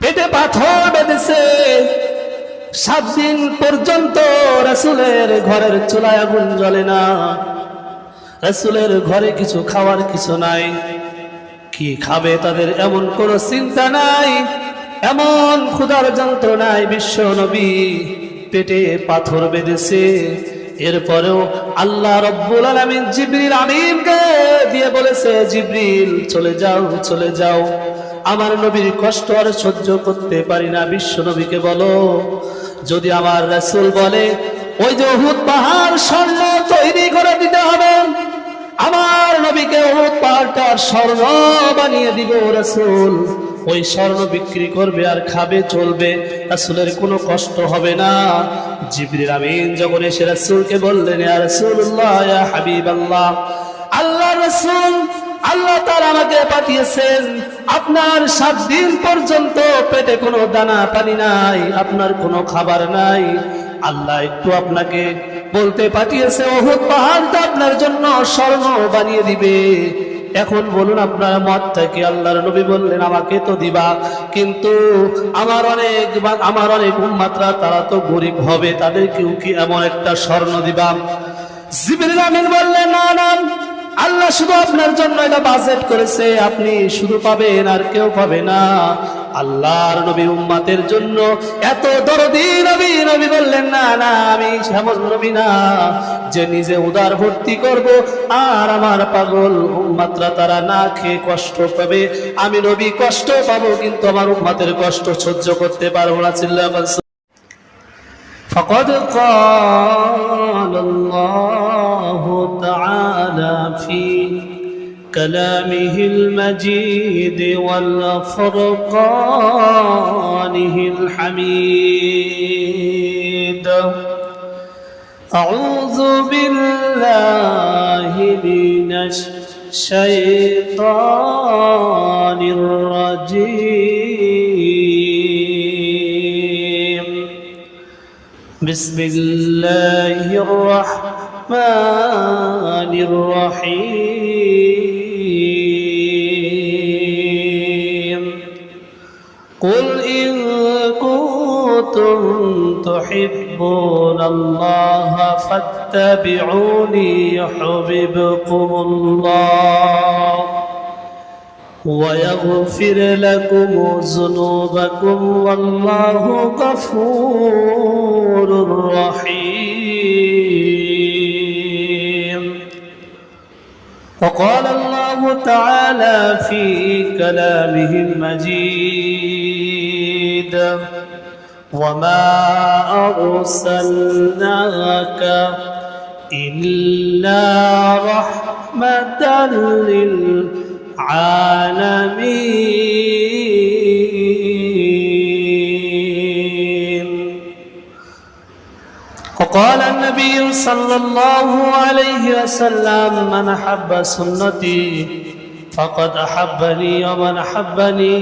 পেটে পাথর বেঁধেছে। 7 দিন পর্যন্ত রাসূলের ঘরের চুলায় আগুন জ্বলে না, রাসূলের ঘরে কিছু খাওয়ার কিছু নাই। কি খাবে তাদের এমন কোনো চিন্তা নাই, এমন ক্ষুধার যন্ত্রণায় বিশ্ব নবী পেটে পাথর বেঁধেছে। এরপরেও আল্লাহ রব্বুল আলামিন জিবরিল আমিনকে দিয়ে বলেছে, জিবরিল চলে যাও, চলে যাও, আমার নবীর কষ্ট আর সহ্য করতে পারি না। বিশ্ব নবীকে বলো, যদি আমার রাসূল বলে ওই যে উহুদ পাহাড় স্বর্ণ তৈরি করে দিতে হবে, আমার নবীকে উহুদ পাহাড়টা স্বর্ণ বানিয়ে দিব। রাসূল ওই স্বর্ণ বিক্রি করবে আর খাবে, চলবে, রাসূলের কোনো কষ্ট হবে না। জিবরিল আমিন যখন এসে রাসূলকে বললেন, ইয়া রাসূলুল্লাহ, ইয়া হাবিবাল্লাহ, আল্লাহ রাসূল, আল্লাহ তাআলা আমাকে পাঠিয়েছেন, আপনার 7 দিন পর্যন্ত পেটে কোনো দানা পানি নাই, আপনার কোনো খাবার নাই, আল্লাহ একটু আপনাকে বলতে পাঠিয়েছে উহুদ পাহাড়টা আপনার জন্য স্বর্ণ বানিয়ে দিবে। এখন বলুন আপনার মতটা কি? আল্লাহর নবী বললেন, আমাকে তো দিবা, কিন্তু আমার অনেক উম্মতরা তারা তো গরিব হবে, তাদেরকেও কি এমন একটা স্বর্ণ দিবা? জিবরিল আমিন বললেন, না না, আল্লাহ শুধু আপনার জন্য এটা বাজেট করেছে, আপনি শুধু পাবেন আর কেউ পাবে না। আল্লাহর নবী উম্মতের জন্য এত দরদি নবী। নবী বললেন, না না, আমি এমন নবী না যে নিজে উদার ভর্তি করব আর আমার পাগল উম্মতরা তারা না খেয়ে কষ্ট পাবে। আমি নবী কষ্ট পাবো, কিন্তু আমার উম্মতের কষ্ট সহ্য করতে পারবো না। চিল্লায়া বলছে, فقد قال الله تعالى في كلامه المجيد والفرقانه الحميد. أعوذ بالله من الشيطان الرجيم. بسم الله الرحمن الرحيم. قل إن كنتم تحبون الله فاتبعوني يحببكم الله ويغفر لكم ذنوبكم والله غفور رحيم. وقال الله تعالى في كلامه المجيد: وما أرسلناك إلا رحمة للعالمين. وقال النبي صلى الله عليه وسلم: من أحب سنتي فقد أحبني ومن أحبني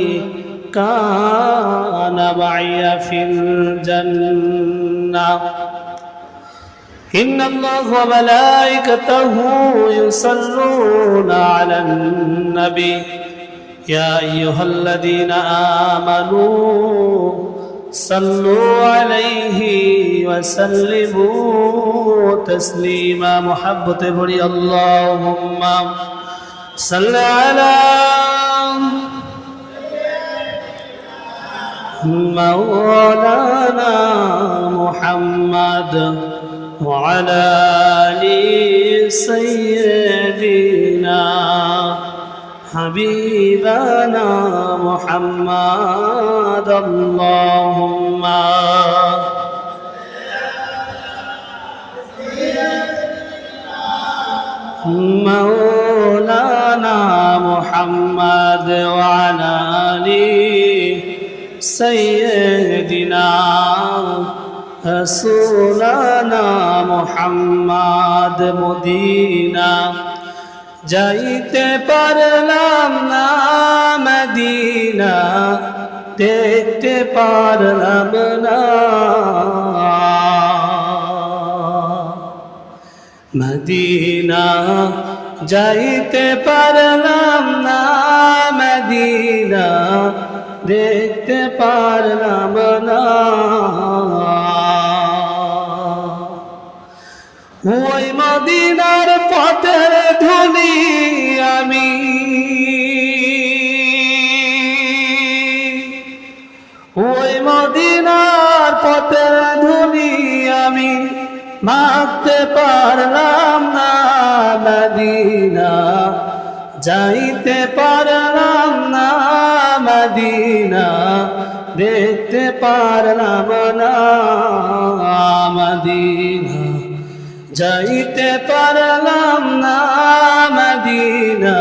كان معي في الجنة. إن الله وملائكته يصلون على النبي يا أيها الذين آمنوا صلوا عليه وسلموا تسليما. محبة بري اللهم صل على مولانا محمد وعلى آل سيدنا حبيبنا محمد. اللهم مولانا محمد وعلى آل سيدنا رسولنا محمد. মদিনা যাইতে পারলাম না, মদিনা দেখতে পারলাম না, মদিনা যাইতে পারলাম না, মদিনা দেখতে দেখতে পারলাম না। ওই মদিনার পথের ধুলি আমি ওই মদিনার পথের ধুলি আমি মাখতে পারলাম না। মদিনা যাইতে পারলাম না। মদিনা দেখতে পারলাম না। মদিনা যাইতে পারলাম না। মদিনা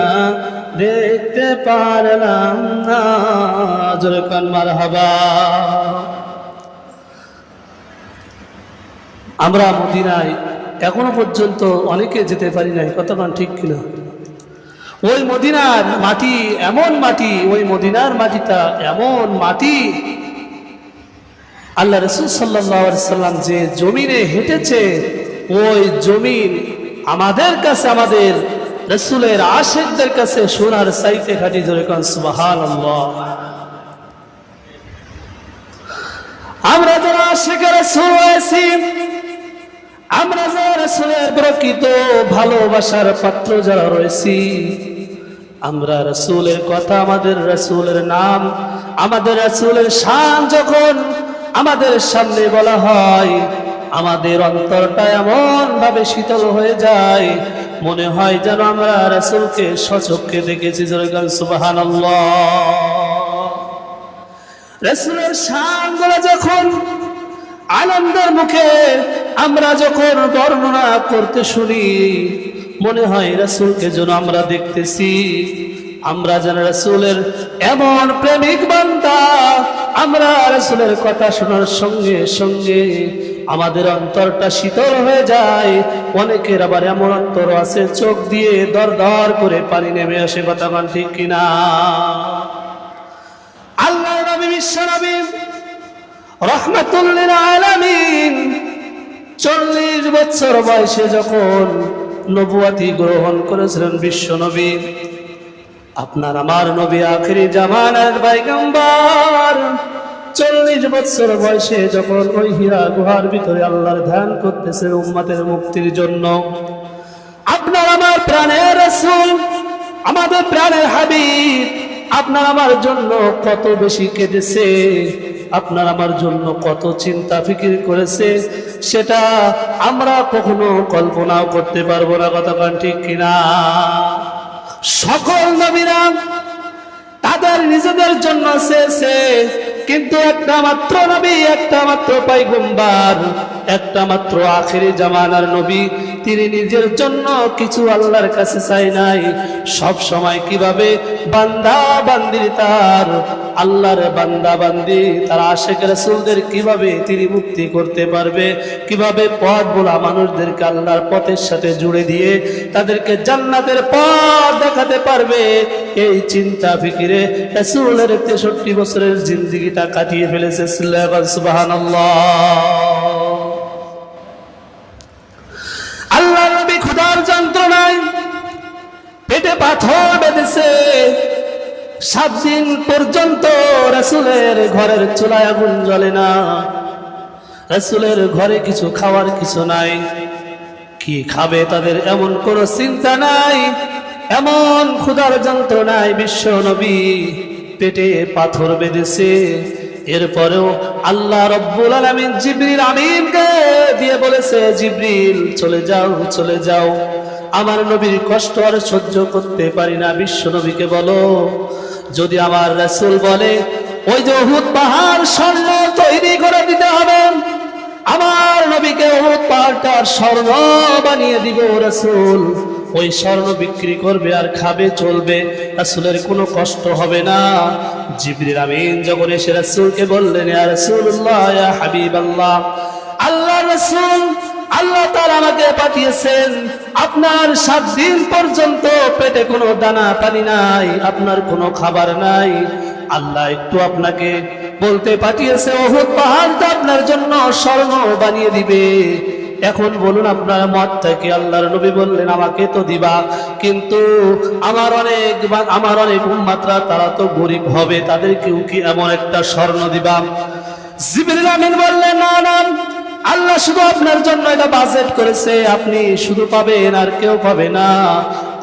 দেখতে পারলাম না। জোরে কান মারহাবা। আমরা মদিনায় এখনো পর্যন্ত অনেকে যেতে পারি নাই, কতক্ষণ ঠিক কিনা? ওই মদিনার মাটি এমন মাটি, ওই মদিনার মাটিটা এমন মাটি, আল্লাহ রাসূল সাল্লাল্লাহু আলাইহি সাল্লাম যে জমিনে হেঁটেছে, ওই জমিন আমাদের কাছে, আমাদের রাসূলের আশিকদের কাছে সোনার চাইতে খাঁটি। জোরে কান সুবহানাল্লাহ। আমরা যারা আশিক রাসূল হয়েছি, আমরা যারা রাসূলের প্রকৃত ভালোবাসার পাত্র যারা রয়েছি, আমরা রাসূলের কথা, আমাদের রাসূলের নাম, আমাদের রাসূলের শান যখন আমাদের সামনে বলা হয়, আমাদের অন্তরটা এমন ভাবে শীতল হয়ে যায়, মনে হয় যেন আমরা রাসূলকে সচক্ষে দেখেছি। জোরে বলেন সুবহানাল্লাহ। রাসূলের শানগুলো যখন আনন্দের মুখে আমরা যখন বর্ণনা করতে শুনি, মনে হয় রাসূলকে যেন আমরা দেখতেছি। আমরা যেন রাসূলের এমন প্রেমিক বান্দা, আমরা রাসূলের কথা শোনার সঙ্গে সঙ্গে আমাদের অন্তরটা শীতল হয়ে যায়। অনেকের আবার এমন অন্তর আছে চোখ দিয়ে দর দর করে পানি নেমে আসে, কথা বলেন ঠিক কিনা? আল্লাহ নবী, বিশ্ব নবী, রাহমাতুল লিল আলামিন 40 বছর বয়সে যখন নবুয়তি গ্রহণ করেছিলেন বিশ্ব নবী, আপনার আমার নবী আখিরি জামানার পয়গম্বর 40 বছর বয়সে যখন ওই হীরা গুহার ভিতরে আল্লাহর ধ্যান করতেছে উম্মতের মুক্তির জন্য, আপনার আমার প্রাণের রাসূল, আমাদের প্রাণের হাবিব আপনার আমার জন্য কত বেশি কেঁদেছে, আপনার আমার জন্য কত চিন্তা ফিকির করেছে, সেটা আমরা কখনো কল্পনাও করতে পারবো না, কথা বলেন ঠিক কিনা? সকল নবীরা তাদের নিজেদের জন্য চেয়েছে, কিন্তু একটা মাত্র নবী, একটা মাত্র পয়গম্বর, একটা মাত্র আখিরি জামানার নবী, তিনি নিজের জন্য কিছু আল্লাহর কাছে চাই নাই। সব সময় কিভাবে বান্দা বান্দির, তার আল্লাহর বান্দা বান্দি, তার আশিক রাসূলদের কিভাবে তিনি মুক্তি করতে পারবে, কিভাবে পথ ভোলা মানুষদেরকে আল্লাহর পথের সাথে জুড়ে দিয়ে তাদেরকে জান্নাতের পথ দেখাতে পারবে, এই চিন্তা ফিকিরে রাসূলের 63 বছরের জিন্দেগিটা কাটিয়ে ফেলেছে। সুবহানাল্লাহ। আল্লাহ নবী ক্ষুধার যন্ত্রণায় পেটে পাথর বেঁধেছে, 7 দিন পর্যন্ত রাসূলের ঘরের চুলায় আগুন জ্বলে না, রাসূলের ঘরে কিছু খাওয়ার কিছু নাই, কি খাবে তাদের এমন কোনো চিন্তা নাই, এমন ক্ষুধার যন্ত্রণায় বিশ্ব নবী পেটে পাথর বেঁধেছে। এরপরেও আল্লাহ রব্বুল আলামিন জিবরিল আমিনকে দিয়ে বলেছে, জিবরিল চলে যাও, চলে যাও, আমার নবীর কষ্ট আর সহ্য করতে পারি না। বিশ্ব নবীকে বলো, যদি আমার রাসূল বলে ওই যে উহুদ পাহাড় স্বর্ণ তৈরি করে দিতে হবে, আমার নবীকে উহুদ পাহাড়টার স্বর্ণ বানিয়ে দিব। রাসূল ওই স্বর্ণ বিক্রি করবে আর খাবে, চলবে, রাসূলের কোনো কষ্ট হবে না। জিবরিল আমিন যখন এসে রাসূলকে বললেন, ইয়া রাসূলুল্লাহ, ইয়া হাবিবাল্লাহ, আল্লাহ রাসূল, আল্লাহ তাআলা আমাকে পাঠিয়েছেন, আপনার 7 দিন পর্যন্ত পেটে কোনো দানা পানি নাই, আপনার কোনো খাবার নাই, আল্লাহ একটু আপনাকে বলতে পাঠিয়েছে উহুদ পাহাড়টা আপনার জন্য স্বর্ণ বানিয়ে দিবে। এখন বলুন আপনার মতটা কি? আল্লাহর নবী বললেন আমাকে তো দিবা, কিন্তু আমার অনেক উম্মতরা তারা তো গরিব হবে, তাদেরকেও কি এমন একটা স্বর্ণ দিবা? জিবরিল আমিন বললেন না না, আল্লাহ শুধু আপনার জন্য এটা বাজেট করেছে, আপনি শুধু পাবেন আর কেউ পাবে না।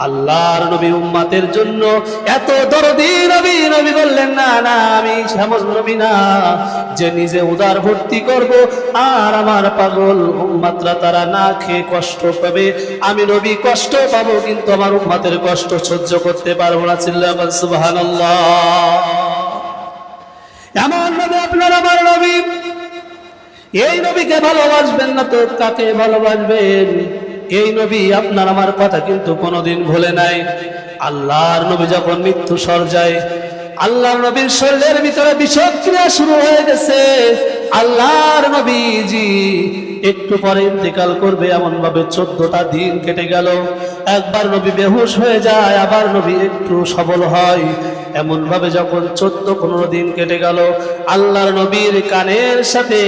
আল্লাহর নবী উম্মতের জন্য এত দরদি নবী। নবী বললেন না না, আমি এমন নবী না যে নিজে উদার ভর্তি করব আর আমার পাগল উম্মতরা তারা না খেয়ে কষ্ট পাবে। আমি নবী কষ্ট পাবো, কিন্তু আমার উম্মতের কষ্ট সহ্য করতে পারবো না। চিল্লাবেন সুবহানাল্লাহ। এমন নবী আপনার আমার নবী। এই নবীকে ভালোবাসবেন না তো কাকে ভালোবাসবেন? এই নবী আপনার আমার কথা কিন্তু কোনোদিন ভুলে নাই। আল্লাহর নবী যখন মৃত্যু সজ্জায়, আল্লাহর নবীর শরীরের ভিতরে বিষক্রিয়া শুরু হয়ে গেছে। আল্লাহর নবীজি একটু পরে ইন্তেকাল করবে, এমন ভাবে 14টা দিন কেটে গেল। একবার নবী বেহুশ হয়ে যায়, আবার নবী একটু সবল হয়। এমন ভাবে যখন 14-15 দিন কেটে গেল, আল্লাহর নবীর কানের সাথে,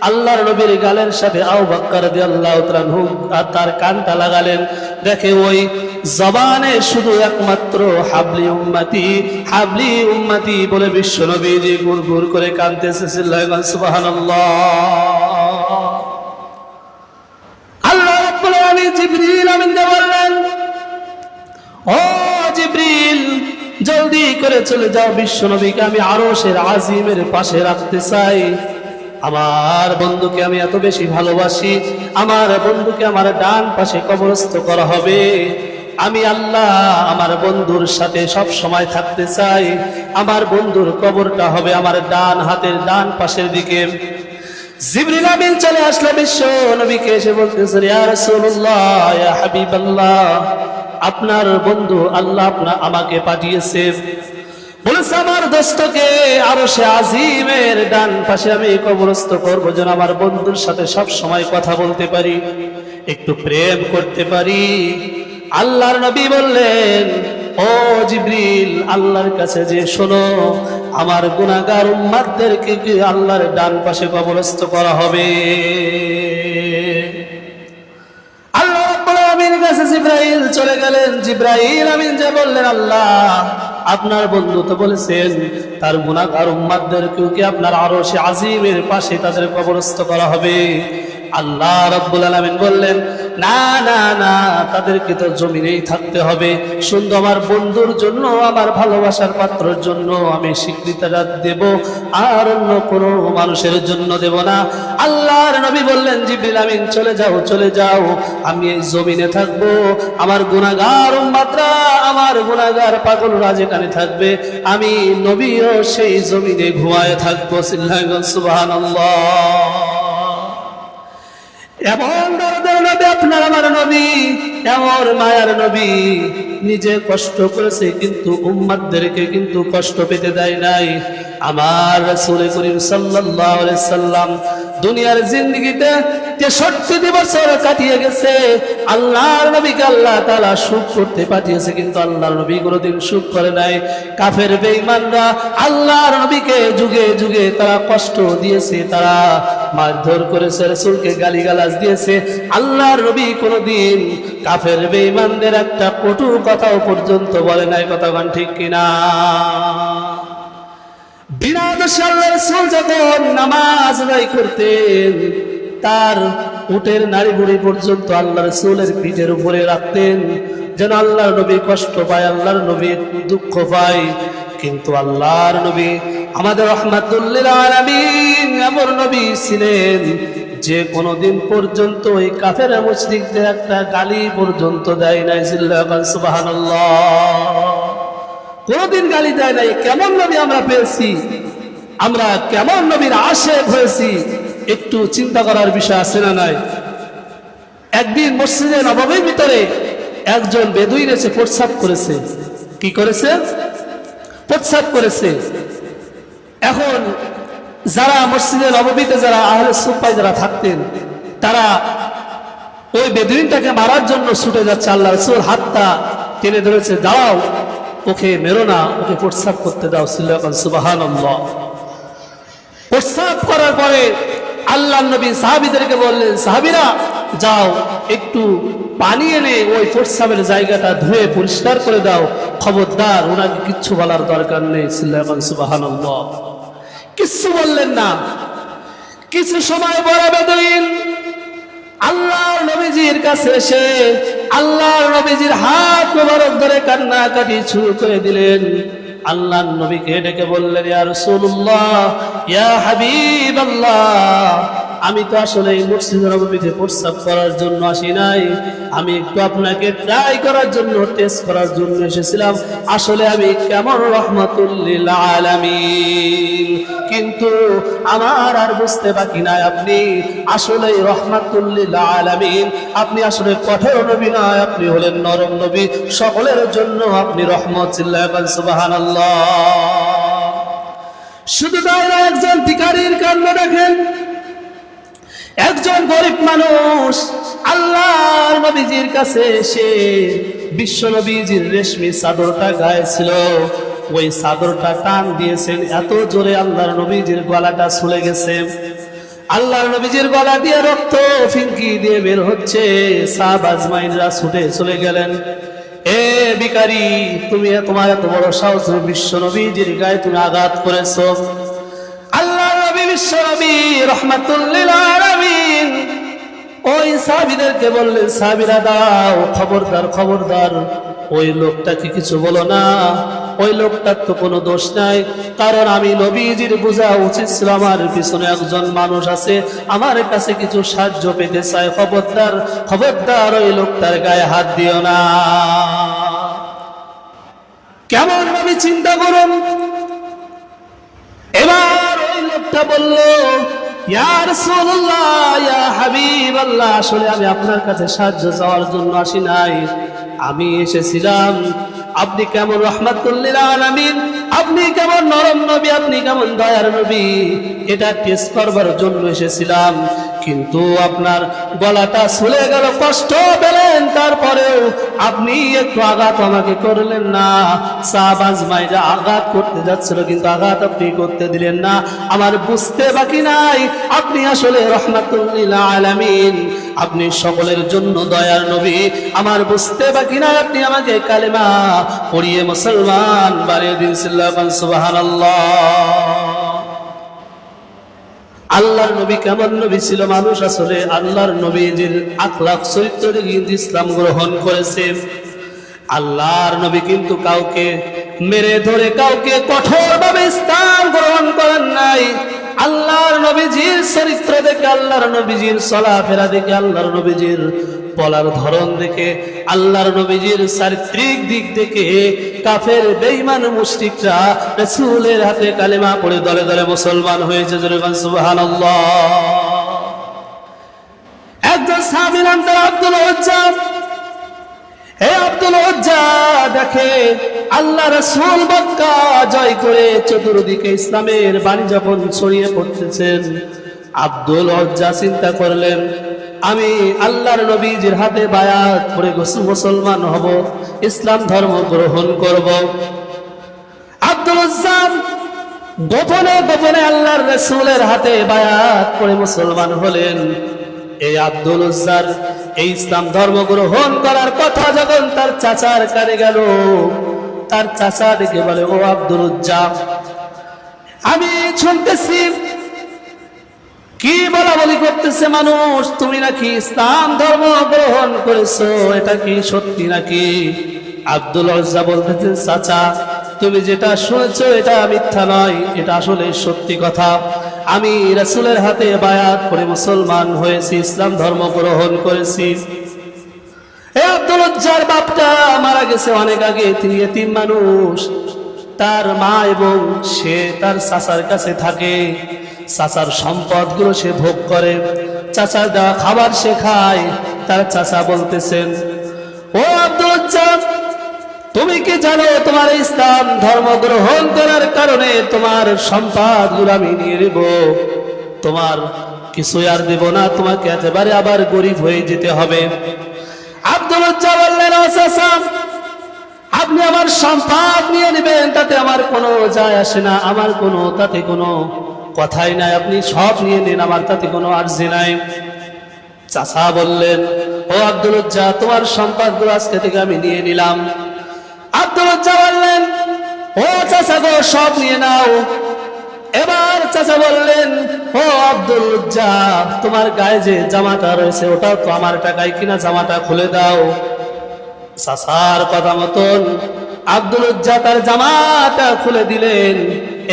আল্লাহর নবীর গালের সাথে আবু বকর রাদিয়াল্লাহু তাআলা আনহু আর তার কানটা লাগালেন। দেখে ওই জবানে শুধু একমাত্র হাবলি উম্মতি, হাবলি উম্মতি বলে বিশ্ব নবীজি গুড়গুড় করে কাঁদতেছে। সুবহানাল্লাহ। আল্লাহ রাব্বুল আলামিন জিবরিল আমিনকে বললেন, ও জিবরিল, জলদি করে চলে যাও, বিশ্ব নবীকে আমি আরশের আজিমের পাশে রাখতে চাই। আমার বন্ধুকে আমি এত বেশি ভালোবাসি, আমার বন্ধুকে আমার ডান পাশে কবরস্থ করা হবে। আমি আল্লাহ আমার বন্ধুর সাথে সব সময় থাকতে চাই। আমার বন্ধুর কবরটা হবে আমার ডান হাতের ডান পাশের দিকে। জিবরিল আমিন চলে আসলো বিশ্ব নবীকে, এসে বলতেছে, ইয়া রাসূলুল্লাহ, ইয়া হাবিবাল্লাহ, আপনার বন্ধু আল্লাহ আমাকে পাঠিয়েছে, বলেছে আমার দোস্তকে আরশে আজিমের ডান পাশে আমি কবরস্থ করবো, যেন আমার বন্ধুর সাথে সব সময় কথা বলতে পারি, একটু প্রেম করতে পারি। আল্লাহর নবী বললেন, ও জিবরিল, আল্লাহর কাছে যে শোনো, আমার গুনাহগার উম্মতদেরকে কি আল্লাহর ডান পাশে কবরস্থ করা হবে। আল্লাহ রাব্বুল আলামিনের কাছে জিবরাইল চলে গেলেন। জিবরাইল আমিন যে বললেন, আল্লাহ আপনার বন্ধু তো বলেছেন তার গুনাহগার উম্মতদেরকেও কি আপনার আরশে আজিমের পাশে তাদের কবরস্থ করা হবে। আল্লাহ রাব্বুল আলামিন বললেন, না না না, তাদেরকে তো জমিনেই থাকতে হবে। শুধু আমার বন্ধুর জন্য, আমার ভালোবাসার পাত্রের জন্য আমি স্বীকৃতিটা দেব, আর অন্য কোনো মানুষের জন্য দেব না। আল্লাহর নবী বললেন, জিবরিল আমিন চলে যাও, চলে যাও, আমি এই জমিনে থাকবো, আমার গুনাহগার উম্মতরা, আমার গুনাহগার পাগলরা যেখানে থাকবে, আমি নবীও সেই জমিনে ঘুমায়ে থাকবো। সুবহানাল্লাহ। এমন দরদের নবী আপনার আমার নবী, এমন মায়ার নবী, নিজে কষ্ট করেছে কিন্তু উম্মতদেরকে কিন্তু কষ্ট পেতে দেয় নাই। আমার রাসূল করিম সাল্লাল্লাহু আলাইহি সাল্লাম দুনিয়ার জিন্দেগিতে 63 বছর কাটিয়ে গেছে। আল্লাহর নবীকে আল্লাহ তাআলা সুখ করতে পাঠিয়েছে, কিন্তু আল্লাহর নবী কোনোদিন সুখ করে নাই। কাফের বেঈমানরা আল্লাহর নবীকে যুগে যুগে তারা কষ্ট দিয়েছে, তারা মারধর করেছে, রাসূলকে গালিগালাজ দিয়েছে। আল্লাহর নবী কোনোদিন কাফের বেঈমানদের একটা কটু কথাও পর্যন্ত বলে নাই। কথা কোন ঠিক কিনা? বিনা দোষে আল্লাহর রাসূল যখন নামাজ আদায় করতেন, তার উটের নাড়ি বুড়ি পর্যন্ত আল্লাহর রাসূলের পিঠের উপরে রাখতেন, যেন আল্লাহর নবী কষ্ট পায়, আল্লাহর নবী দুঃখ পায়। কিন্তু আল্লাহর নবী আমাদের রাহমাতুল লিল আলামিন এমন নবী ছিলেন যে কোনদিন পর্যন্ত ওই কাফের মুশরিকদের একটা গালি পর্যন্ত দেয় নাই। সুবহানাল্লাহ। কোনদিন গালি দেয় নাই। কেমন নবী আমরা পেয়েছি, আমরা কেমন নবীর আশিক হয়েছি, একটু চিন্তা করার বিষয় আছে না নাই? একদিন মসজিদে নববীর ভিতরে একজন বেদুইন এসে প্রস্রাব করেছে। কি করেছে? প্রস্রাব করেছে। এখন যারা মসজিদে নববীতে যারা আহলে সুফায় যারা থাকতেন, তারা ওই বেদুইনটাকে মারার জন্য ছুটে যাচ্ছে। আল্লাহ রাসূল হাতটা টেনে ধরেছে, দাও, ওকে মেরো না, ওকে প্রস্রাব করতে দাও। সুবহানাল্লাহ। প্রস্রাব করার পরে আল্লাহর নবী সাহাবীদেরকে বললেন, সাহাবীরা যাও একটু পানি এনে ওই প্রস্রাবের জায়গাটা ধুয়ে পরিষ্কার করে দাও, খবরদার ওনাকে কিচ্ছু বলার দরকার নেই। সুবহানাল্লাহ। কিচ্ছু বললেন না। কিছু সময় বড় বেদুইন আল্লাহর নবীজির কাছে এসে আল্লাহর নবীজির হাত মোবারক ধরে কান্নাকাটি শুরু করে দিলেন। আল্লাহর নবীকে ডেকে বললেন, ইয়া রাসূলুল্লাহ, ইয়া হাবিবাল্লাহ, আমি তো আসলে এই মসজিদে নববীতে প্রস্রাব করার জন্য আসি নাই, আমি একটু আপনাকে ট্রাই করার জন্য, টেস্ট করার জন্য এসেছিলাম। আসলে আমি কেমন রহমাতুল লিল আলামিন, কিন্তু আমার আর বুঝতে বাকি নাই আপনি আসলে রহমাতুল লিল আলামিন। আপনি আসলে কঠোর নবী নয়, আপনি হলেন নরম নবী, সকলের জন্য আপনি রহমত। সুবহানাল্লাহ। শুধু তাই না, একজন ভিখারীর কান্না দেখেন। একজন গরিব মানুষ আল্লাহর নবীজির কাছে এসে বিশ্ব নবীজির রেশমি চাদরটা গায়ে ছিল, ওই চাদরটা টান দিয়েছেন এত জোরে আল্লাহর নবীজির গলাটা ছুলে গেছে। আল্লাহর নবীজির গলা দিয়ে রক্ত ফিনকি দিয়ে বের হচ্ছে। সাহাবা আজমাইনরা ছুটে চলে গেলেন। এ ভিখারী, তুমি তোমার এত বড় সাহস, বিশ্ব নবীজির গায়ে তুমি আঘাত করেছো। আল্লাহর নবী বিশ্ব নবী রহমাতুল লিল আলামিন ওই সাহাবীদেরকে বললেন, সাহাবীরা দাও, খবরদার খবরদার, ওই লোকটাকে কিছু বলো না, ওই লোকটার তো কোনো দোষ নাই। কারণ আমি নবীজির বোঝা উচিত ছিল আমার পিছনে একজন মানুষ আছে, আমার কাছে কিছু সাহায্য পেতে চায়, খবরদার খবরদার ওই লোকটার গায়ে হাত দিও না। কেমন নবী চিন্তা করুন। এবার ওই লোকটা বলল, ইয়া রাসূলুল্লাহ, ইয়া হাবিবাল্লাহ, আসলে আমি আপনার কাছে সাহায্য চাওয়ার জন্য আসি নাই, আমি এসেছিলাম আপনি কেমন রহমাতুল লিল আলামিন, আপনি কেমন নরম নবী, আপনি কেমন দয়ার নবী, এটা টেস্ট করবার জন্য এসেছিলাম। কিন্তু আপনার গলাটা ছুলে গেল, কষ্ট পেলেন, তারপরেও আপনি একটু আঘাত আমাকে করলেন না। সাহাবা আজমাইনরা আঘাত করতে যাচ্ছিল, কিন্তু আঘাত আপনি করতে দিলেন না। আমার বুঝতে বাকি নাই আপনি আসলে রহমাতুল লিল আলামিন, আপনি সকলের জন্য দয়ার নবী। আমার বুঝতে বাকি নাই আপনি আমাকে কালেমা পড়িয়ে মুসলমান বানিয়ে দিয়েছিলেন। সুবহানাল্লাহ। আল্লাহর নবী কেমন নবী ছিল, মানুষ আসলে আল্লাহর নবীজির আখলাক চরিত্র দেখে কিন্তু ইসলাম গ্রহণ করেছে। আল্লাহর নবী কিন্তু কাউকে মেরে ধরে, কাউকে কঠোরভাবে ইসলাম গ্রহণ করেন নাই। আল্লাহর নবীজির চরিত্র দেখে, আল্লাহর নবীজির চলাফেরা দেখে, আল্লাহর নবীজির বলার ধরন দেখে, আল্লাহর নবীজির চারিত্রিক দিক দেখে কাফের বেঈমান মুশরিকরা রাসূলের হাতে কালেমা পড়ে দলে দলে মুসলমান হয়েছে। সুবহানাল্লাহ। একজন সাহাবী নাম তার আব্দুল উজ্জা। হে আব্দুল উজ্জা, দেখে আল্লাহ রাসূল মক্কা জয় করে চতুর্দিকে ইসলামের বাণী যখন ছড়িয়ে পড়তেছেন, আব্দুল উজ্জা চিন্তা করলেন, আমি আল্লাহর নবীজির হাতে বায়াত পড়ে মুসলমান হব, ইসলাম ধর্ম গ্রহণ করব। আব্দুল উজ্জা গোপনে গোপনে আল্লাহর রাসূলের হাতে বায়াত পড়ে মুসলমান হলেন। এই আব্দুল উজ্জার এই ইসলাম ধর্ম গ্রহণ করার কথা যখন তার চাচার কানে গেল, তার চাচা দেখে বলে, ও আব্দুল উজ্জা, আমি শুনতেছি কি বলা বলি করতেছে মানুষ, তুমি নাকি ইসলাম ধর্ম গ্রহণ করেছো, এটা কি সত্যি নাকি? আব্দুল উজ্জা বলতেছেন, চাচা, তুমি যেটা শুনেছো এটা মিথ্যা নয়, এটা আসলে সত্যি কথা। আমি রাসূলের হাতে বায়াত করে মুসলমান হয়েছি, ইসলাম ধর্ম গ্রহণ করেছি। এই আব্দুল উজ্জার বাপটা মারা গেছে অনেক আগে, তিনি এতিম মানুষ। তার মা এবং সে তার চাচার কাছে থাকে, চাচার সম্পদগুলো সে ভোগ করে, চাচার দেওয়া খাবার সে খায়। তার চাচা বলতেছেন, ও আব্দুল উজ্জা, তুমি কি জানো তোমার ইসলাম ধর্ম গ্রহণ করার কারণে তোমার সম্পদগুলো আমি নিয়ে নেব, তোমার কিছু আর দেব না, তোমাকে একেবারে আবার গরিব হয়ে যেতে হবে। আব্দুল উজ্জা বললেন, ও চাচা, আপনি আমার সম্পদ নিয়ে নেবেন তাতে আমার কোনো যায় আসে না, আমার কোনো তাতে কোনো কথাই নাই, আপনি সব নিয়ে নিন, আমার তাতে কোনো আরজি নাই। চাচা বললেন, ও আব্দুল উজ্জা, তোমার সম্পদগুলো আজকে থেকে আমি নিয়ে নিলাম। আব্দুল উজ্জা বললেন, ও চাচা গো, সব নিয়ে নাও। এবার চাচা বললেন, ও আব্দুল উজ্জা, তোমার গায়ে যে জামাটা রয়েছে ওটাও তো আমার টাকায় কিনা, জামাটা খুলে দাও। চাচার কথা মতন আব্দুল উজ্জা তার জামাটা খুলে দিলেন।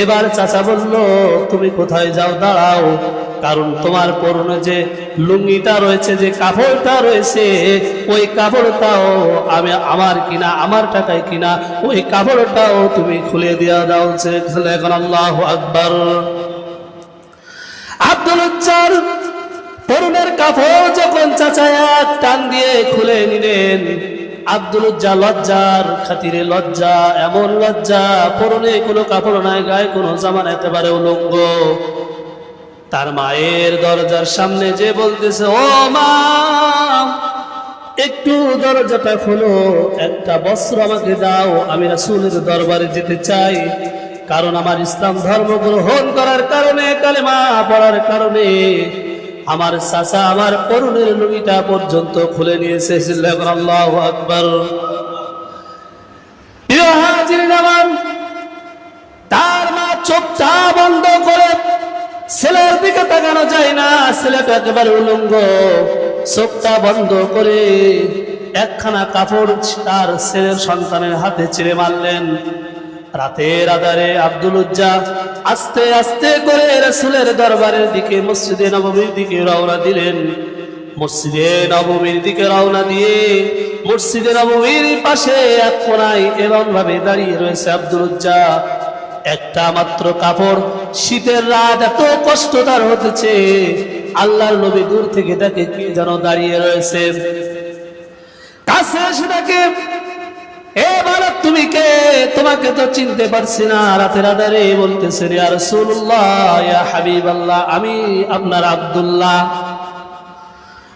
এবার চাচা বলল, তুমি কোথায় যাও, দাঁড়াও, কারণ তোমার পরনে যে লুঙ্গিটা রয়েছে, যে কাপড়টা রয়েছে, ওই কাপড়টাও আমার কিনা, আমার টাকায় কিনা, ওই কাপড়টাও তুমি খুলে দিয়ে দাও। এখন আল্লাহু আকবার। আব্দুল উজ্জার পরনের কাপড় যখন চাচা এক টান দিয়ে খুলে নিলেন, আব্দুল উজ্জা লজ্জার খাতিরে, লজ্জা, এমন লজ্জা, পরনে কোনো কাপড় নাই, গায়ে কোনো জামা, একেবারে উলঙ্গ, তার মায়ের দরজার সামনে যে বলতেছে, ও মা, একটু দরজাটা খোলো, একটা বস্ত্র আমাকে দাও, আমি রাসূলের দরবারে যেতে চাই। কারণ আমার ইসলাম ধর্ম গ্রহণ করার কারণে, কালেমা পড়ার কারণে আমার চাচা আমার পরনের লুঙ্গিটা পর্যন্ত খুলে নিয়েছে। আল্লাহু আকবার। প্রিয় হাজিরিন আমার, তার মা চোখটা বন্ধ করে, ছেলের দিকে তাকানো যায় না, ছেলেটা একেবারে উলঙ্গ, চোখটা বন্ধ করে একখানা কাপড় তার ছেলের সন্তানের হাতে ছিঁড়ে মারলেন। রাতের আধারে আব্দুল উজ্জা আস্তে আস্তে করে রাসূলের দরবারের দিকে, মসজিদে নববীর দিকে রওনা দিলেন। মসজিদে নববীর দিকে রওনা দিয়ে মসজিদে নববীর পাশে এক কোণায় এমন ভাবে দাঁড়িয়ে রয়েছে আব্দুল উজ্জা, একটা মাত্র কাপড়, শীতের রাত, এত কষ্ট তার হতেছে, আল্লাহর নবী দূর থেকে তাকে কি যেন দাঁড়িয়ে রয়েছে। কাছে এসে তাকে, এবার তুমি কে, তোমাকে তো চিনতে পারছি না। রাতের আধারে বলতেছে, ইয়া রাসূলুল্লাহ, ইয়া হাবিবাল্লাহ, আমি আপনার আব্দুল্লাহ।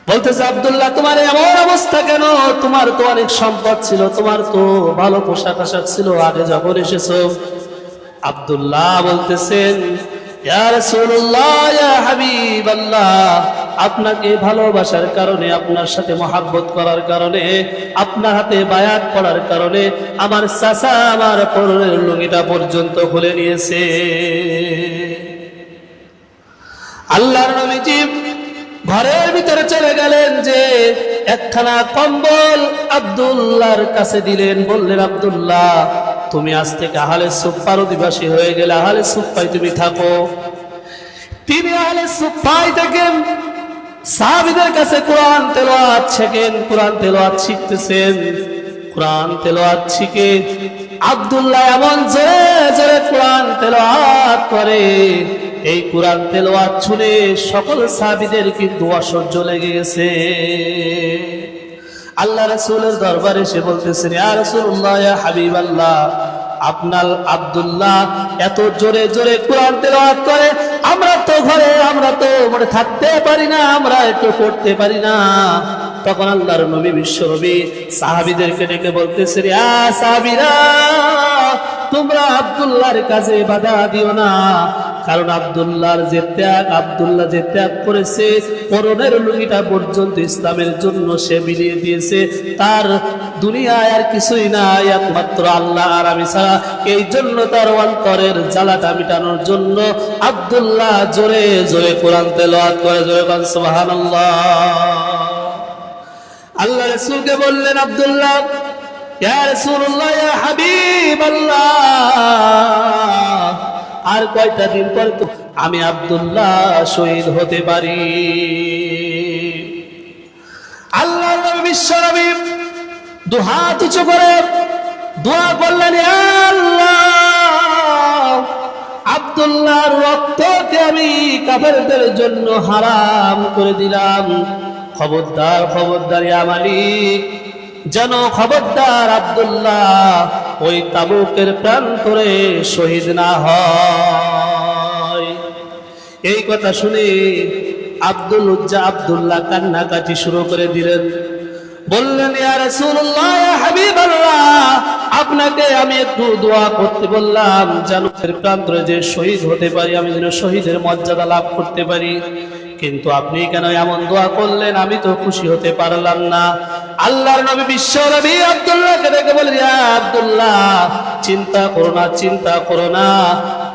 বলতেছে, আব্দুল্লাহ, তোমার এমন অবস্থা কেন? তোমার তো অনেক সম্পদ ছিল, তোমার তো ভালো পোশাক আশাক ছিল আগে যখন এসেছো। আব্দুল্লাহ বলতেছেন, ইয়া রাসূলুল্লাহ, ইয়া হাবিবাল্লাহ, আপনাকে ভালোবাসার কারণে, আপনার সাথে মহব্বত করার কারণে, আপনার হাতে বায়াত করার কারণে আমার চাচা আমার পরনের লুঙ্গিটা পর্যন্ত খুলে নিয়েছে। আল্লাহর নবীজি ঘরের ভিতরে চলে গেলেন, যে একখানা কম্বল আব্দুল্লাহর কাছে দিলেন, বললেন, আব্দুল্লাহ, তুমি আজ থেকে আহলে সুফার অধিবাসী হয়ে গেলে, আহলে সুফায় তুমি থাকো। তিনি আহলে সুফায় থাকেন, সাহাবীদের কাছে কোরআন তেলাওয়াত শেখেন, কোরআন তেলাওয়াত শিখতেছেন। কোরআন তেলাওয়াত শিখে আব্দুল্লাহ এমন জোরে জোরে কোরআন তেলাওয়াত করে, এই কোরআন তেলাওয়াত শুনে সকল সাহাবীদের কিন্তু অসহ্য লেগে গেছে। আল্লাহ রাসূলের দরবারে এসে বলতেছেন, ইয়া রাসূলুল্লাহ, ইয়া হাবিবাল্লাহ, আপনার আব্দুল্লাহ এত জোরে জোরে কোরআন তেলাওয়াত করে, আমরা তো ঘরে, আমরা তো মোটে থাকতে পারি না, আমরা একটু পড়তে পারি না। তখন আল্লাহর নবী বিশ্বনবী সাহাবীদেরকে ডেকে বলতেছেন, ইয়া সাহাবীরা, তোমরা আব্দুল্লাহর কাজে বাধা দিও না, কারণ আব্দুল্লাহ যে ত্যাগ করেছে, পরনের লুঙ্গিটা পর্যন্ত ইসলামের জন্য সে বিলিয়ে দিয়েছে, তার দুনিয়ায় আর কিছুই নাই, একমাত্র আল্লাহ আর আমি ছাড়া। এই জন্য তার অন্তরের জ্বালাটা মিটানোর জন্য আব্দুল্লাহ জোরে জোরে কোরআন তেলাওয়াত করে। জোরে বলেন সুবহানাল্লাহ। আল্লাহ রাসূলকে বললেন, আব্দুল্লাহ, ইয়া রাসূলুল্লাহ, ইয়া হাবিবাল্লাহ, আর কয়টা দিন পর তো আমি আব্দুল্লাহ শহীদ হতে পারি। আল্লাহ নবী বিশ্বনবী দুহাত উঁচু করে দোয়া করলেন, ইয়া আল্লাহ, আব্দুল্লাহর রক্তকে আমি কাফেরদের জন্য হারাম করে দিলাম। খবরদার, খবরদার ইয়া মালিক, যেন খবরদার আব্দুল্লাহ ওই তাবুকের প্রান্তরে শহীদ না হয়। এই কথা শুনে আব্দুল্লাহ কান্নাকাটি শুরু করে দিলেন। বললেন, ইয়া রাসূলুল্লাহ, ইয়া হাবিবাল্লাহ, আপনাকে আমি একটু দোয়া করতে বললাম, যেন এর প্রান্তরে যে শহীদ হতে পারি, আমি যেন শহীদের মর্যাদা লাভ করতে পারি। কিন্তু আপনি কেন এমন দোয়া করলেন? আমি তো খুশি হতে পারলাম না। আল্লাহর নবী বিশ্ব নবী আব্দুল্লাহকে দেখে বলেন, ইয়া আব্দুল্লাহ, চিন্তা করো না, চিন্তা করো না।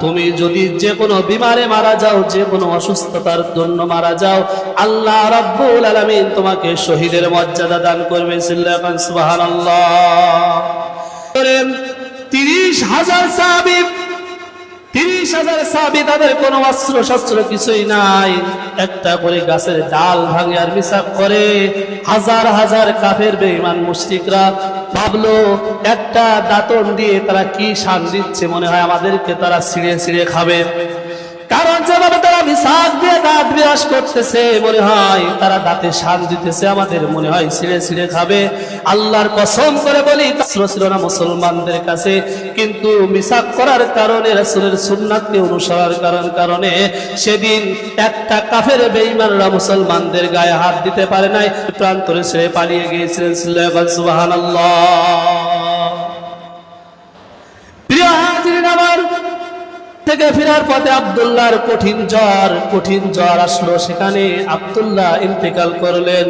তুমি যদি যে কোনো বিমারে মারা যাও, যে কোনো অসুস্থতার জন্য মারা যাও, আল্লাহ রাব্বুল আলামিন তোমাকে শহীদের মর্যাদা দান করবে। সুবহানাল্লাহ। 30,000 সাহাবী, 30,000 সাহাবী, তাদের কোনো অস্ত্র শস্ত্র কিছুই নাই। একটা করে গাছের ডাল ভাঙে আর মিসাক করে। হাজার হাজার কাফের বেঈমান মুশরিকরা ভাবলো একটা দাঁতন দিয়ে তারা কি শান দিচ্ছে, মনে হয় আমাদেরকে তারা ছিঁড়ে ছিঁড়ে খাবে। কারণ যেভাবে তারা মিসাক দিয়ে দাঁত বিরাস করতেছে, মনে হয় তারা দাঁতে শান দিতেছে, আমাদের মনে হয় ছিঁড়ে ছিঁড়ে খাবে। আল্লাহর কসম করে বলি, অস্ত্র ছিল না মুসলমানদের কাছে, কিন্তু মিসাক করার কারণে, রাসূলের সুন্নাতকে অনুসরণ কারণে সেদিন একটা কাফের বেঈমানরা মুসলমানদের গায়ে হাত দিতে পারে নাই, প্রান্তরে ছেড়ে পালিয়ে গিয়েছিলেন। সুবহানাল্লাহ। প্রিয় হাজিরিন আমার, থেকে ফেরার পথে আব্দুল্লাহর কঠিন জ্বর আসলো। সেখানে আব্দুল্লাহ ইন্তেকাল করলেন।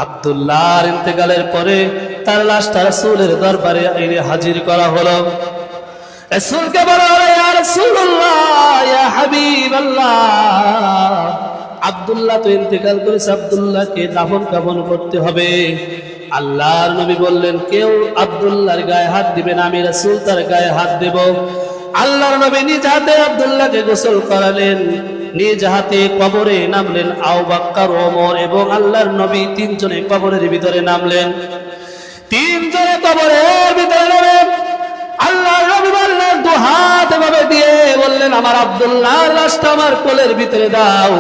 আব্দুল্লাহর ইন্তেকালের পরে তার লাশটা রাসূলের দরবারে এনে হাজির করা হলো। রাসূলকে বলা হলো, ইয়া রাসূলুল্লাহ, ইয়া হাবিবাল্লাহ, আব্দুল্লাহ তো ইন্তেকাল করেছে, আব্দুল্লাহকে দাফন কাফন করতে হবে। আল্লাহর নবী বললেন, কেউ আব্দুল্লাহর গায়ে হাত দিবেন, আমি রাসূল তার গায়ে হাত দেব। আল্লাহর নবী নিজ হাতে আব্দুল্লাহকে গোসল করালেন, নিজ হাতে কবরে নামলেন। আবু বকর, ওমর এবং আল্লাহর নবী তিনজনে কবরের ভিতরে নামলেন। তিনজনে কবরের ভিতরে নামলেন। আল্লাহর নবী বললেন, দু হাত এভাবে দিয়ে বললেন, আমার আব্দুল্লাহর লাশটা আমার কোলের ভিতরে দাও।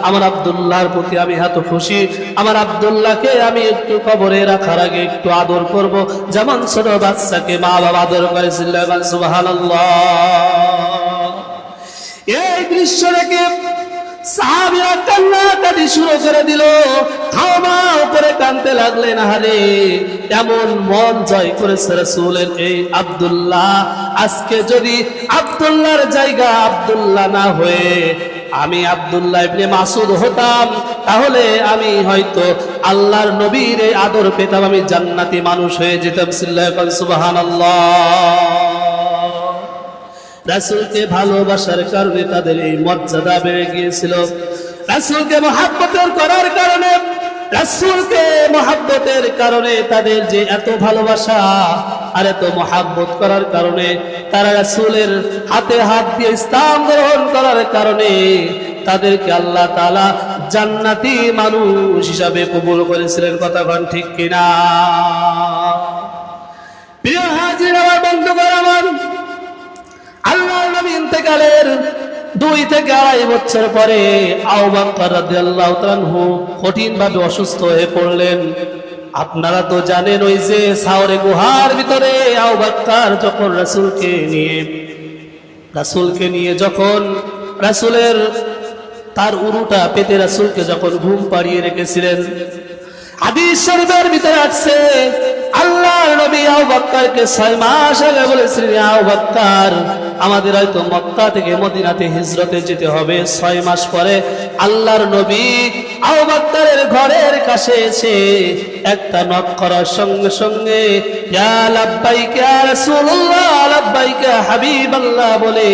আমার আব্দুল্লাহর প্রতি আমি এত খুশি, আমার আব্দুল্লাহকে আমি একটু কবরে রাখার আগে একটু আদর করব, যেমন ছোট বাচ্চাকে মা বাবা আদর করেছিল। সুবহানাল্লাহ। এই দৃশ্য দেখে সাহাবীরা কান্নাকাটি শুরু করে দিল, হাওমাও করে কাঁদতে লাগলেন। আহারে, এমন মন জয় করেছে রাসূলের এই আব্দুল্লাহ। আজকে যদি আব্দুল্লাহর জায়গা আব্দুল্লাহ না হয়ে আমি আব্দুল্লাহ ইবনে মাসউদ হতাম, তাহলে আমি হয়তো আল্লাহর নবীর এই আদর পেতাম, আমি জান্নাতি মানুষ হয়ে যেতাম। সুবহানাল্লাহ। রাসূলকে ভালোবাসার কারণে তাদের এই মর্যাদা বেড়ে গিয়েছিল। রাসূলকে মহব্বতের করার কারণে, রাসূলকে মহব্বতের কারণে তাদের যে এত ভালোবাসা আর এত মহব্বত করার কারণে, তারা রাসূলের হাতে হাত দিয়ে ইসলাম গ্রহণ করার কারণে তাদেরকে আল্লাহ তাআলা জান্নাতি মানুষ হিসাবে কবুল করেছিলেন। কথা কোন ঠিক কিনা? প্রিয় হাজির, আমার বন্ধুগণ, আমার আল্লাহর নবী ইন্তেকালের 2 থেকে 2.5 বছর পরে আবু বকর রাদিয়াল্লাহু তাআলা আনহু কঠিনভাবে অসুস্থ হয়ে পড়লেন। আপনারা তো জানেন, ওই যে সাওরে গুহার ভিতরে আবু বকর যখন রাসূলকে নিয়ে যখন রাসূলের তার উরুটা পেতে রাসূলকে যখন ঘুম পাড়িয়ে রেখেছিলেন, হাদিস শরীফের ভিতরে আছে, আল্লাহর নবী আবু বকরকে 6 মাস আগে বলেছিলেন, আবু বকর, আমাদের হয়তো মক্কা থেকে মদিনাতে হিজরতে যেতে হবে। 6 মাস পরে আল্লাহর নবী আবু বকরের ঘরের কাছে এসে একটা নক করার সঙ্গে সঙ্গে ইয়া লাব্বাইক ইয়া রাসূলুল্লাহ, লাব্বাইক ইয়া হাবিবাল্লাহ বলে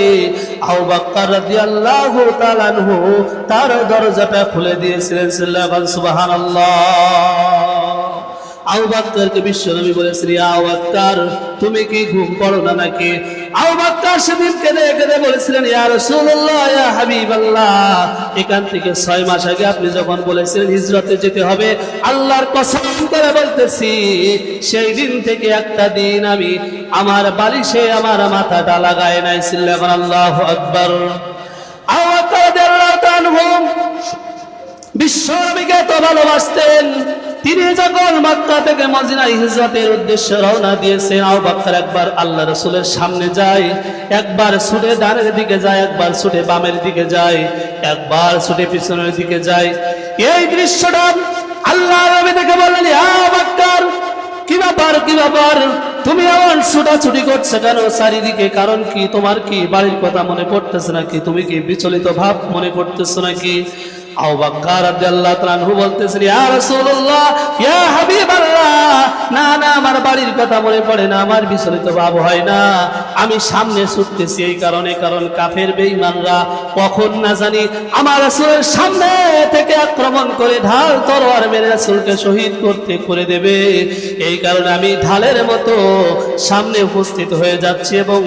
আবু বকর রাদিয়াল্লাহু তাআলা আনহু তার দরজাটা খুলে দিয়েছিলেন। সুবহানাল্লাহ। আবু বকরকে বিশ্বনবী বলেছিলেন, ইয়া আবু বকর, তুমি কি ঘুম পড়ো না নাকি? আবু বকর সেদিন কেঁদে কেঁদে বলেছিলেন, ইয়া রাসূলুল্লাহ, ইয়া হাবিবাল্লাহ, এখান থেকে 6 মাস আগে আপনি যখন বলেছিলেন হিজরতে যেতে হবে, আল্লাহর কসম করে বলতেছি, সেই দিন থেকে একটা দিন আমি আমার বালিশে আমার মাথাটা লাগায় নাই। আল্লাহু আকবার। আবু বকর রাদিয়াল্লাহু তাআলা আনহু বিশ্বনবীকে এত ভালোবাসতেন, তিনি যখন মক্কা থেকে মদিনায় হিজরতের উদ্দেশ্যে রওনা দিয়েছেন, আবু বকর একবার আল্লাহ রাসূলের সামনে যায়, একবার ছুটে ডানের দিকে যায়, একবার ছুটে বামের দিকে যায়, একবার ছুটে পিছনের দিকে যায়। এই দৃশ্যটা আল্লাহ নবী দেখে বললেন, আবু বকর, কি ব্যাপার, তুমি এমন ছুটাছুটি করছো কেন চারিদিকে? কারণ কি? তোমার কি বাড়ির কথা মনে পড়তেছে নাকি? তুমি কি বিচলিত ভাব মনে করতেছো নাকি? আবু বকর রাদিয়াল্লাহু তাআলা আনহু বলতেছেন, ইয়া রাসূলুল্লাহ, ইয়া হাবিবাল্লাহ, না না, আমার বাড়ির কথা মনে পড়ে না, আমার বিচলিত ভাব হয় না, আমি সামনে ছুটতেছি এই কারণে, কারণ কাফের বেঈমানরা কখন না জানি আমার রাসূলের সামনে থেকে আক্রমণ করে ঢাল তরোয়ার মেরে রাসূলকে শহীদ করে দেবে। এই কারণে আমি ঢালের মতো সামনে উপস্থিত হয়ে যাচ্ছি এবং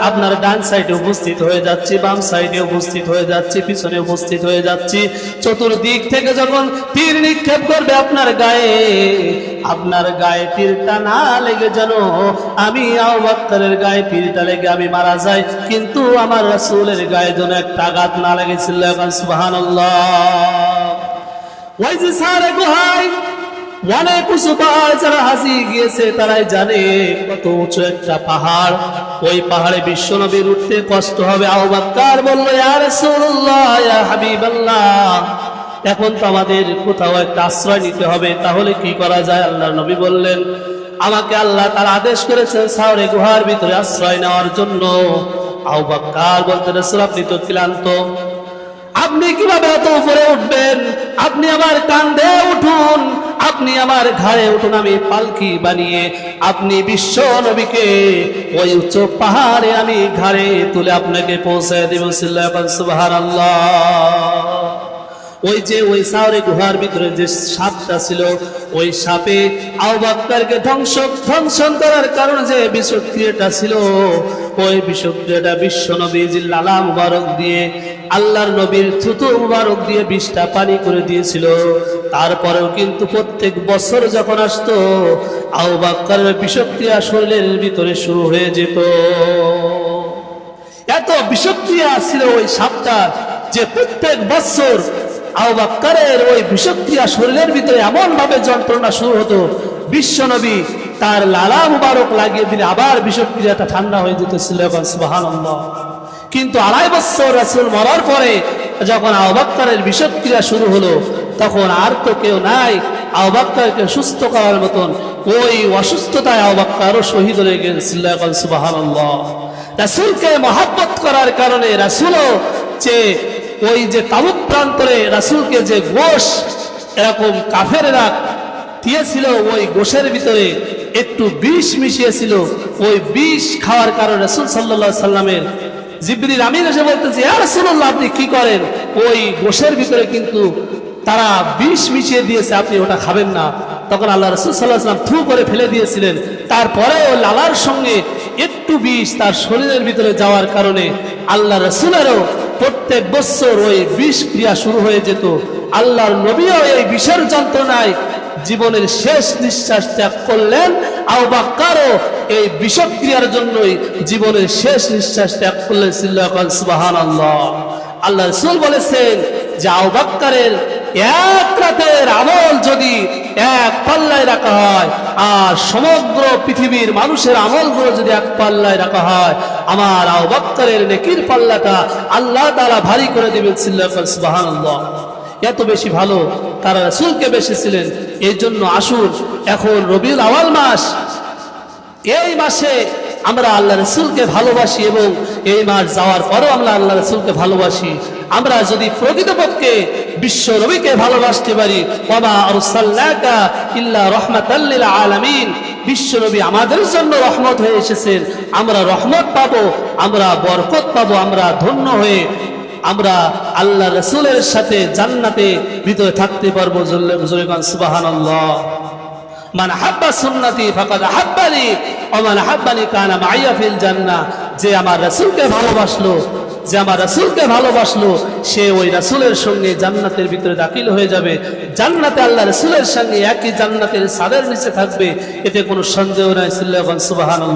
আপনার ডান সাইডে উপস্থিত হয়ে যাচ্ছি, বাম সাইডে উপস্থিত হয়ে যাচ্ছি, পিছনে উপস্থিত হয়ে যাচ্ছি। চতুর্দিক থেকে যখন তীর নিক্ষেপ করবে আপনার গায়ে তীরটা না লেগে যেন আমি আবু বকরের গায়ে তীরটা লেগে আমি মারা যাই, কিন্তু আমার রাসূলের গায়ে যেন একটা আঘাত না লেগেছিল। সুবহানাল্লাহ। ওই যে সারে গুহায় অনেক উঁচু পাহাড়, যারা হাজির গিয়েছে তারাই জানে কত উঁচু একটা পাহাড়। ওই পাহাড়ে বিশ্বনবীর উঠতে কষ্ট হবে। আবু বকর বলল, ইয়া রাসূলুল্লাহ, ইয়া হাবিবাল্লাহ, এখন তো আমাদের কোথাও একটা আশ্রয় নিতে হবে, তাহলে কি করা যায়? আল্লাহর নবী বললেন, আমাকে আল্লাহ তাআলা আদেশ করেছেন সাওরে গুহার ভিতরে আশ্রয় নেওয়ার জন্য। আবু বকর বলতে, রাসূল, আপনি তো ক্লান্ত, আপনি কিভাবে এত উপরে উঠবেন? আপনি আমার কাঁধে উঠুন, আপনি আমার ঘাড়ে উঠুন, আমি পালকি বানিয়ে আপনি বিশ্ব নবীকে ওই উচ্চ পাহাড়ে আমি ঘাড়ে তুলে আপনাকে পৌঁছায় দেব। সুবহানাল্লাহ। ওই সাওরে গুহার ভিতরে যে সাপটা ছিল, ওই সাপে আবু বকরকে ধ্বংস করার কারণে যে বিষক্রিয়াটা ছিল, ওই বিষক্রিয়াটা বিশ্ব নবীজির লালা মুবারক দিয়ে, আল্লাহর নবীর থুতু মুবারক দিয়ে বিষটা পানি করে দিয়েছিল। তারপরেও কিন্তু প্রত্যেক বছর যখন আসতো, আবু বকরের বিষক্রিয়া শরীরের ভিতরে শুরু হয়ে যেত। এত বিষক্রিয়া ছিল ওই সাপটা যে প্রত্যেক বছর আবু বকরের ওই বিষক্রিয়া শরীরের ভিতরে এমন ভাবে যন্ত্রণা শুরু হতো, বিশ্বনবী তার লালা মুবারক লাগিয়ে দিলে আবার বিষক্রিয়াটা ঠান্ডা হয়ে যেতেছিল। সুবহানাল্লাহ। কিন্তু 2.5 বছর রাসূল মরার পরে যখন আবু বকরের বিষক্রিয়া শুরু হলো, তখন আর তো কেউ নাই আবু বকরকে সুস্থ করার মতন। ওই অসুস্থতায় আবু বকরও শহীদ হয়ে গেছিল। সুবহানাল্লাহ। রাসূলকে মহব্বত করার কারণে রাসূলও যে ওই যে তাবুক প্রান্তরে রাসূলকে যে গোশ এরকম কাফেররা দিয়েছিল, ওই গোশের ভিতরে একটু বিষ মিশিয়েছিল। ওই বিষ খাওয়ার কারণে রাসূল সাল্লাল্লাহু আলাইহি সাল্লামের জিবরিল আমিন এসে বলতেছে, ইয়া রাসূলুল্লাহ, আপনি কি করেন? ওই গোশের ভিতরে কিন্তু তারা বিষ মিশিয়ে দিয়েছে, আপনি ওটা খাবেন না। তখন আল্লাহ রাসূল সাল্লাল্লাহু আলাইহি সাল্লাম থু করে ফেলে দিয়েছিলেন। তারপরে ওই লালার সঙ্গে একটু বিষ তার শরীরের ভিতরে যাওয়ার কারণে আল্লাহ রাসূলেরও প্রত্যেক বছর ওই বিষ ক্রিয়া শুরু হয়ে যেত। আল্লাহর নবীও এই বিষের যন্ত্রণায় জীবনের শেষ নিঃশ্বাস ত্যাগ করলেন। আবু বকরও এই বিষক্রিয়ার জন্যই জীবনের শেষ নিঃশ্বাস ত্যাগ করলেন। সুবহানাল্লাহ। আল্লাহ রাসূল বলেছেন যে আবু বকরের এক রাতের আমল যদি এক পাল্লায় রাখা হয়, আর সমগ্র পৃথিবীর মানুষের আমলগুলো যদি এক পাল্লায় রাখা হয়, আমার আবু বকরের নেকির পাল্লাটা আল্লাহ তাআলা ভারী করে দিবেন। সুবহানাল্লাহ। এত বেশি ভালো তারা রাসূলকে বেসেছিলেন। এই জন্য আসুন, এখন রবিউল আউয়াল মাস, এই মাসে আমরা আল্লাহ রাসূলকে ভালোবাসি এবং এই মাস যাওয়ার পরেও আমরা আল্লাহ রাসূলকে ভালোবাসি। আমরা যদি প্রকৃতপক্ষে বিশ্ব নবীকে ভালোবাসতে পারি, ওয়া মা আরসালনাকা ইল্লা রাহমাতাল লিল আলামিন, বিশ্ব নবী আমাদের জন্য রহমত হয়ে এসেছেন, আমরা রহমত পাবো, আমরা বরকত পাবো, আমরা ধন্য হয়ে আমরা আল্লাহ রাসূলের সাথে জান্নাতে ভিতরে থাকতে পারবো। সুবহানাল্লাহ। মান হাব্বা সুন্নতি ফাকাদ হাব্বানি ওয়া মান হাব্বানি কানা মাইয়া ফিল জান্নাহ। যে আমার রাসূলকে ভালোবাসলো, সে ওই রাসূলের সঙ্গে জান্নাতের ভিতরে দাখিল হয়ে যাবে। জান্নাতে আল্লাহ রাসূলের সঙ্গে একই জান্নাতের ছাদের নিচে থাকবে, এতে কোনো সন্দেহ নাই। সুবহানাল্লাহ।